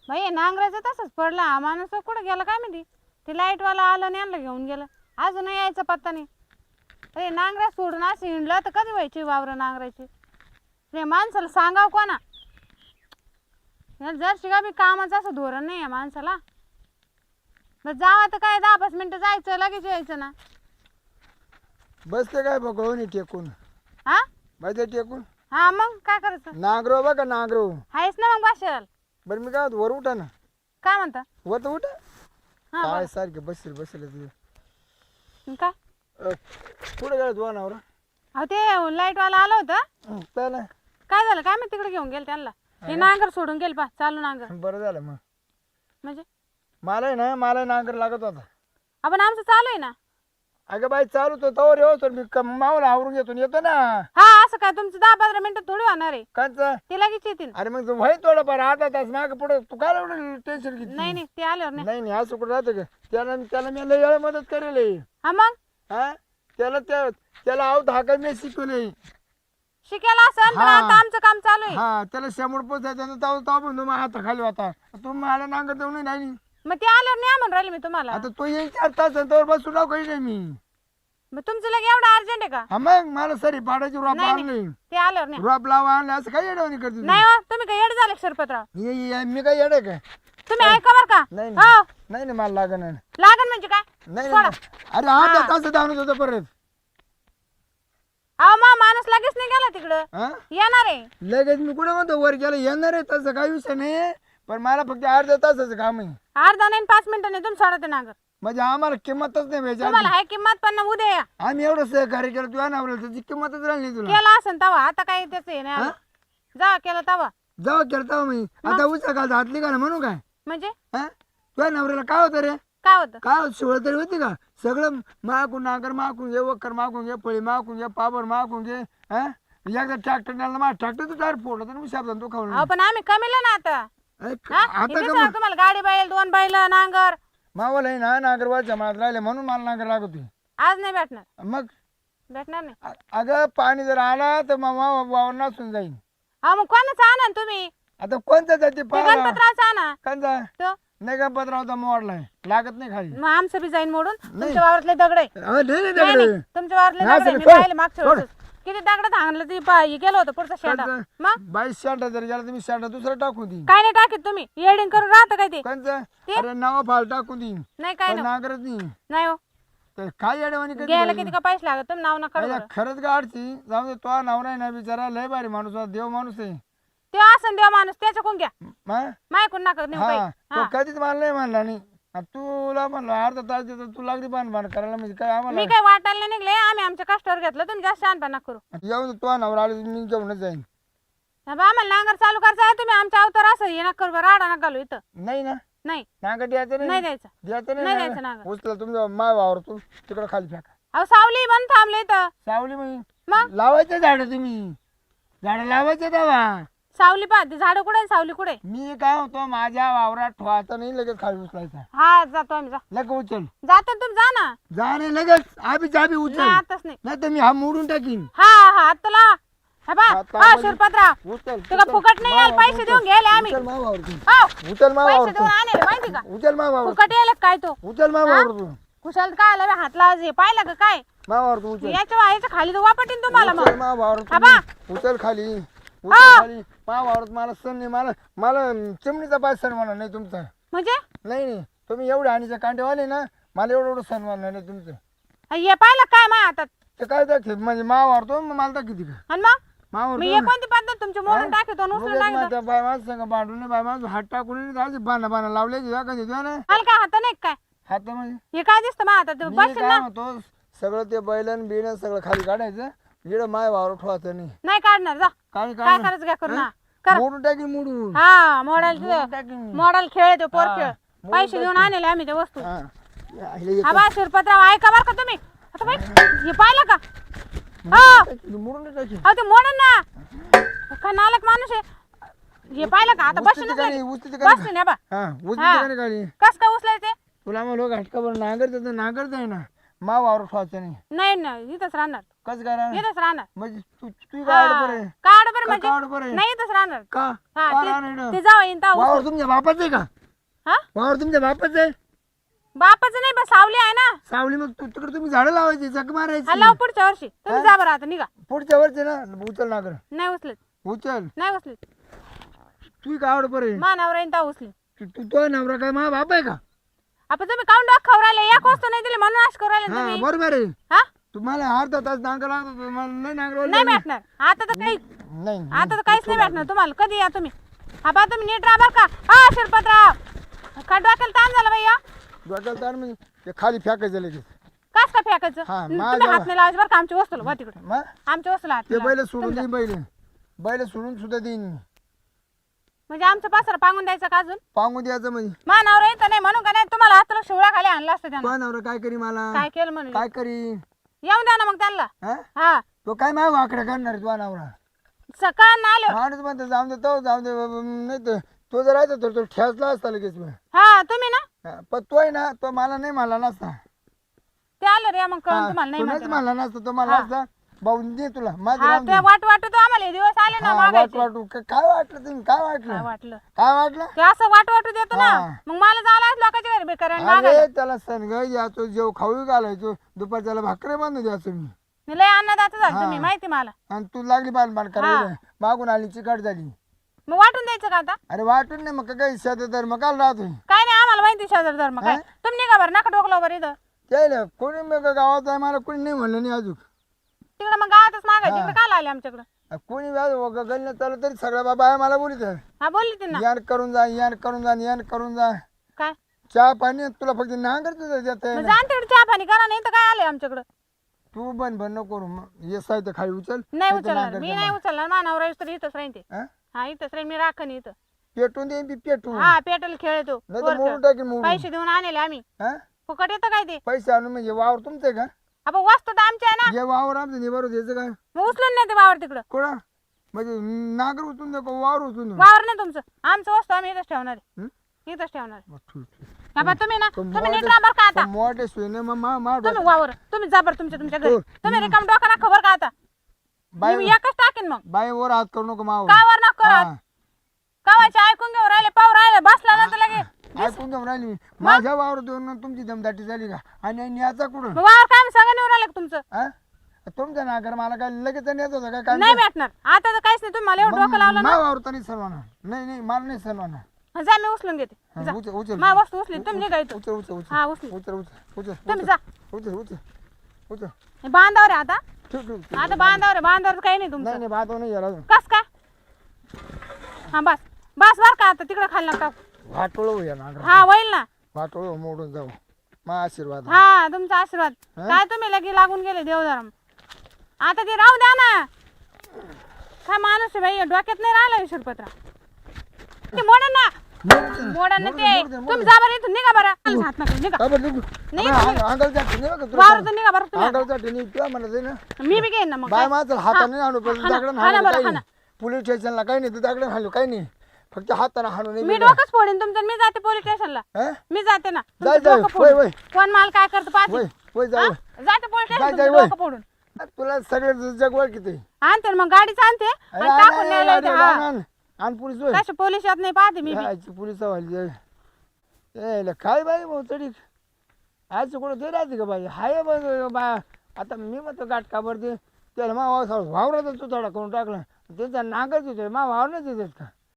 बाई नांगराचं तसंच पडला हा माणूस कुठं गेला काय माहिती ते लाईटवाला आलं आणि आणलं घेऊन गेलं अजून यायचा पत्ता नाही अरे नांगऱ्या सोडून असं हिंडलं तर कधी व्हायची वावर नांगरायची रे माणसाला सांगाव कोणा जर शिका बी कामाचं असं धोरण नाही आहे माणसाला बस जावा तर काय 10-5 मिनिटं जायचं लगेच यायचं ना बसते काय बघ टेकून हा माहिती टेकून हा मग काय करायचं नांगरो बघा नांगरो आहेच ना मग भाषेल बरं मी काय वर उठा ना काय म्हणता वर तर उठा हा काय सारखे बसेल तुझे काय पुढे गेलं तुझा नवरा अहो ते लाईटवाला आलं होतं त्याला काय झालं काय मी तिकडे घेऊन गेल त्यांना हे नांगर सोडून गेल पा चालू नांगर बरं झालं मग म्हणजे मला नांगर लागत होता आपण आमचं चालू आहे ना अगं बाई चालू तो तवर येतो मी मावला आवरून येतो ना हा असं काय तुमचं 10-15 मिनिटं थोडी होणार आहे कांच ते लगेच येतील अरे मग व्हाय थोडंफार अर्धा तास माग पुढे तू काय एवढं टेन्शन घेतली नाही ते आल्यावर नाही नाही असं कुठं राहतं का त्याला मी लय वेळा मदत करेल हा मग हा त्याला आऊत हाका मी शिकवले शिकायला असं पण हा. आता आमचं काम चालू आहे हा त्याला शंभर पोचायचं तो पण हात खाली होता तू मला नांगर देऊ नाही मग ते आल्यावर नाही म्हणून राहिले मी तुम्हाला आता तो येईल 4 तास तर बसून राहू काही नाही मी मग तुमचं लगे एवढं अर्जंट आहे का हा मग मला सरी पाडायची रोप नाही, आणली ते आल्यावर नाही रोप लावा आणले असं काही येडवणी करते नाही हो तुम्ही काय येड झाले शिरपतराव मी काय येडे काय तुम्ही ऐका बर का नाही हो नाही मला लागण नाही लागन म्हणजे काय नाही सोडा. अरे अर्धा तास धावून होतो परत अहो मा माणूस लगेच नाही गेला तिकडं हा येणार आहे लगेच मी कुठे म्हणतो वर गेलं येणार आहे तसं काही विषय नाही पण मला फक्त अर्ध्या तासाचं काम आहे अर्धा नाही 5 मिनिटं नाही तुम्ही सोडा ते नागर म्हणजे आम्हाला किंमतच नाही भेटायची तुम्हाला हाय किंमत पण उद्या या आम्ही एवढं सहकार्य केलं तुझ्या नवऱ्याला त्याची किंमतच राहिली तुला केला असेल तवा आता काय त्याच हे नाही आलं. जा केला तवा जाऊ करता मी आता उचल का हातली का ना म्हणू काय म्हणजे हा तुझ्या नवऱ्याला काय होतं रे काय होतं काय शिवळ तरी होती का सगळं मागून नागर मागून घे वक्कर मागून घे पळी मागून घे पाबर मागून घे हा एकदा ट्रॅक्टर नेला माझ्या ट्रॅक्टर तू टायर फोडला तर मी शब्द तू खाऊन अहो पण आम्ही कमीला ना आता हा? आता इथे का सांग तुम्हाला गाडी बैल 2 बैल नांगर मावाला आहे ना नागरवाच्या मला राहिले म्हणून मला नागर लागत होती आज नाही भेटणार मग भेटणार नाही अगं पाणी जर आला तर मग वावर नासून जाईल अहो मग कोणाचं आणा ना तुम्ही आता कोणतं जाते ते गणपतरावचा आणा कोणता तो नाही का पत्रावता मोडलाय लागत नाही खाली मग आमचं बी जाईन मोडून तुमच्या वावरातले दगड आहे अहो, नाही, नाही, नाही, दगड. नाही, तुमच्या वावरातले नाही, दगड आहे. मी सोड, पाहिले मागच्या सोड. वेळेस किती दगड थांबलं ती हे गेलो होतं पुढचा शेंडा मग 22 शाटा जर गेला तुम्ही शाटा दुसरा टाकून देईन काय नाही टाकीत तुम्ही येडिंग करून राहतं काय ते कोणचं अरे नावा फाल टाकून देईन नाही काय पण नाही नागरच नाही नाही हो तर काय येडवानी घ्यायला किती का पैसे लागत तुम्ही नाव नका करू. खरंच गाडची जाऊ दे तो नवरा आहे ना बिचारा लय भारी माणूस होता, देव माणूस आहे ते असं देवा माणूस त्याच्याकडून घ्या हा? मायकून नका नेऊ हा काही तो कधीच मला नाही म्हणला नाही आणि तुला म्हणलं अर्धा तास देतो तू लागली बाण करायला म्हणजे काय आम्हाला मी काही वाटायला नाही निघले आम्ही आमच्या कष्टावर घेतलं तुम्ही जास्त शहाणपणा करू येऊ दे तो नवरा आला मी घेऊनच जाईन बाबा आम्हाला नांगर चालू करायचं आहे तुम्ही आमच्या अवतार असं हे नका करू राडा नका घालू इथं नाही ना नाही नांगर द्यायचं नाही नाही द्यायचं द्यायचं नाही नाही द्यायचं ना नांगर उचला तुमचा माय वावर तू तिकडं खाली फेका अहो सावली बंद थांबले इथं सावली मग मग लावायचं झाड तुम्ही झाड लावायचं तेव्हा सावली पाहते झाडं कुठे आहे, सावली कुठे आहे? मी काय होतो माझ्या वावरात ठेवायचा नाही लगेच खाली उचलायचा हा जातो आम्ही जा लगेच उचल जातो ना तुम्ही जा ना जा नाही लगेच आबी चाबी उचल नाही आताच नाही नाही तर मी हा मोडून टाकीन हा हा आता ला हा बा आता हा आपण- शिरपतराव उचल तुला फुकट नाही यायला पैसे देऊन घ्यायला आम्ही उचल मा वावर तू हो उचल मा पैसे वावर देऊन आणले माहिती का तू उचल मा वावर फुकट यायला काय तो उचल मा वावर तू कुशाल काय आला बे, हातला हे पाहिलं का काय मा वावर तू उचल याच्या खाली तो वापटीन तुम्हाला उचल मग मा वावर हा बा. तू उचल खाली हा. उचल खाली मा वावर मला सण नाही मला चिमणीचा पाय सणवाना नाही तुमचा म्हणजे नाही तुम्ही एवढे आणीचे कांटेवाले ना मला एवढं सणवाना नाही तुमचं हे पाहिलं काय माझ्या हातात ते काय दाखव म्हणजे मा वावरतो मग मला दाखवते का आणि मग मावर मी हे कोणती पद्धत तुमची मोडून टाकतो आणि उचलून टाकतो बाय माझं सांगा भांडून बाय माझं हात टाकून अशी बाणा लावले का देतो ना मला काय हात नाही काय हात म्हणजे हे काय दिसतं माझ्या हातात मी बसशील काय ना होतो सगळं ते बैलन बिन सगळं खाली काढायचं इकडं माय वावर ठेवायचं नाही नाही काढणार जा काय काय करायचं घ्या करू ना कर मोडून टाकीन मोडून हा मॉडेल मोडून टाकीन मॉडेल खेळ तो पोर हा, खेळ मोडून पैसे देऊन आणले आम्ही त्या वस्तू हा. हे हा बा शिरपतराव ऐका बरं का तुम्ही आता बाई हे पाहिलं का हो मोडून टाकीन अहो ते मोडन ना का नालक माणूस आहे हे पाहिलं का आता उचलते बसून का नाही? उचलते का नाही? बसून या बा हा उचलते हा. का नाही खाली कस काय उचलायचे तुला मग लोक हटका बरं नांगरत नांगरत आहे ना मा वावर ठेवायचं नाही. नाही नाही इथंच राहणार. कसं काय राहणार? इथंच राहणार. म्हणजे तू काढ बरं काढ बरं म्हणजे काढ बरं नाही इथंच राहणार. का हा का ते- राहणार ते जावं येईन तेव्हा वावर उचलू. तुमच्या बापाचं आहे का? हा वावर तुमच्या बापाचं आहे? बापाचं नाही बस सावली आहे ना. सावली मग तिकडे तुम्ही झाडं लावायची जग मारायची. हॅलो पुढच्या वर्षी तुम्ही जा बरं आता निघा. पुढच्या वर्षी ना उचल नागर नाही उचलत उचल. नाही उचलत. तू का आवड बरं मानावर येईन तेव्हा उचली. तो नवरा काय मा बाप आहे का? आपण तुम्ही काऊन डॉक खाऊ राहिले एक वस्तू नाही दिली म्हणून अशी करू राहिले ना हा तुम्ही. बरोबर आहे. हा तुम्हाला अर्धा तास नांगर लागतो मला नाही नांगर नाही भेटणार आता तर काही नाही आता तर काहीच नाही भेटणार तुम्हाला. कधी या तुम्ही. हा बा तुम्ही नीट राहा बरं का. हा शिरपतराव का डोक्याला ताण झाला भैया. डोक्याला ताण म्हणजे ते खाली फेकायचं लगेच. कास का फेकायचं हा, तुम्ही माझ्या- हात नाही लावायचं बरं का आमच्या वस्तूला वा तिकडे. मग आमच्या वस्तूला हात ते नाही बैल लावायचं. सोडून देईन बैल सोडून सुद्धा देईन मी. म्हणजे आमचं पासरा पांगून द्यायचं का अजून. पांगू द्यायचं म्हणजे मानावर येतं नाही म्हणून का नाही तुम्हाला हाताला शिवळा खाली आणला असतं त्यानं. तो नवरा काय करी मला काय केलं म्हणून काय करी येऊन द्या ना मग त्यांना. हा हा तो काय माग आकडे करणार तो नवरा सकाळ ना आलो. माणूस म्हणतो जाऊन दे तो जाऊन दे बाबा, नाही तर तो जर राहायचा तर तो ठेसला असता लगेच मी. हा तुम्ही ना हा, पण तो आहे ना तो मला नाही मला नसता. ते आलं रे मग कळून हा, तुम्हाला नाही तो म्हणते मला नसता तो मला हा. नसता भाऊ दे तुला माझं हा राहून दे. ते वाटतो आम्हाला हे दिवस आले ना हा, वाट मागायचे. वाटू काय वाटलं तुम्ही काय काय वाटलं वाटलं काय वाटलं ते असं वाटू देतो ना. हा. मग मला जावं लागत लोकांच्या घरी बेकार मागायला. अरे त्याला सनग याचो जेव खाऊ घालायचो दुपारच्याला भाकरे बांधून द्यायचो मी. मी लय अन्नदाता झालं हा. तुम्ही माहिती मला. आणि तू लागली बाण करायला मागून आली चिकाट झाली. मग वाटून द्यायचं का आता. अरे वाटून नाही मग काही शेतात धर्म काल राहतोय काय नाही आम्हाला माहिती शेजार धर्म काय. हा? तुम्ही निघा बरं नका डोकलं बरं इथं. त्याला कोणी मग गावात आहे मला कोणी नाही म्हणलं नाही अजून. तिकडे मग गावातच मागायची हा. इकडे काल आले आमच्याकडे. कोणी गल्ल्या चालू तरी सगळ्या बाबा आहे मला बोलित हा बोलली ती ना यान करून जा यान करून जा यान करून जा. काय चहा पाणी तुला फक्त नांगर तुझं देत मग जाण तिकडे चहा पाणी करा नाही तर काय आले आमच्याकडे. तू बन नको करू ये साहित्य खाली उचल नाही नाही तर उचलणार नांगर मी दे नाही मला. उचलणार मानावर राहील तर इथंच राहीन ते. हा? हा इथंच राहीन मी राखन इथं. पेटून दे पेटून हा पेटल खेळतो नाही तर मोडून टाकेन मोडून. पैसे देऊन आणले आम्ही हा? फुकट येतं काय ते. पैसे आणून म्हणजे वावर तुमचं आहे का? आपण वस्तू तर आमच्या आहे ना. हे वावर आमचं निवारू द्यायचं का मग उचलून नाही ते वावर तिकडं. कोणा म्हणजे नागर उचलून दे का वावर उचलून दे? वावर नाही तुमचं आमचं वस्तू आम्ही इथंच ठेवणार आहे. हं? इथंच ठेवणार आहे. मग ठीक. बाबा तुम्ही ना पण तुम्ही नीट मोठे- राहा बरं का आता. पण मोठे सोयने मग तुम्ही वावर तुम्ही जा बरं तुमच्या घरी. हो. तुम्ही रिकाम डोका ना खबर का आता. बाई मी एकच टाकेन मग. बाई वर हात करू नको मावर काय वर नका हा. करत. कवाचे ऐकून घेऊन राहिले पाहू राहिले बसला ना तर लगे ऐकून घेऊन राहिली माझ्या वावर देऊन तुमची दमदाटी झाली का आणि याचा कुठं मग वावर काय सांगा नेऊन राहिलं का तुमचं. हा? तुमच्या नागर मला काय लगेच नेत होता का काय नाही भेटणार आता तर काहीच नाही. तुम्ही मला एवढं डोकं लावलं ना. वावर तर नाही सर्वांना नाही मला नाही सर्वांना जा मी उचलून घेते. जा. उचल उचल मा वस्तू उचली तुम्ही निघा इथून. उचल उचल उचल हा उचली उचल उचल उचल तुम्ही जा. उचल उचल उचल हे बांधावर आहे आता. ठीक ठीक आता बांधावर आहे बांधावर काही नाही नाही तुमचं. नाही बात नाही याला कस काय हा बस बस बर का आता तिकडे खाली नका. वाटोळ या नागर हा होईल ना. वाटोळ मोडून जाऊ मा आशीर्वाद हा तुमचा आशीर्वाद. हा? काय तुम्ही लगे लागून गेले देवधर्म. आता ते राहू द्या ना. काय माणूस आहे बाई डोक्यात नाही राहिला शिरपत्रा. ते मोडन ना मोडन ना ते. तुम्ही जा बरं इथून निघा बरं. हात नका निघा. नाही, अंगालच्या वावरातून निघा बरं तुम्ही. अंगालच्या किंवा म्हणत ना मी बी घेईन ना मग बाय काय. माझं हाताने आणू पण हाणा, दगडून हाणा हाणू बरं, काही हाणा. नाही पोलीस स्टेशनला काही नाही दगडून हाणू काही नाही फक्त हाताने हाणू नाही मी दिलं. डोकंच फोडीन तुमचं. मी जाते पोलीस स्टेशनला. हा? मी जाते ना. जाय, तुमचं जाय. डोकं वय, फोडून. वय. कोण माल काय करतो पाहते. वय वय जाऊ हा? जाते पोलीस जाय, स्टेशन जाय, तुमचं वय. डोकं फोडून. तुला सगळे जगवळ किती आणते ना मग गाडीच आणते आणि टाकून न्यायला येते. हा आणि पोलीस वय कसे पोलीस येत नाही पाहते मी बी. यायची पोलीस वाली काय बाई भाऊ तरी आज कुठं ते राहते का बाई हाय बा आता मी म्हणतो गाठ काबर ते त्याला मा वावरात तू थोडा करून टाकला त्यांचा नांगर देतोय मा वावर नाही देतात का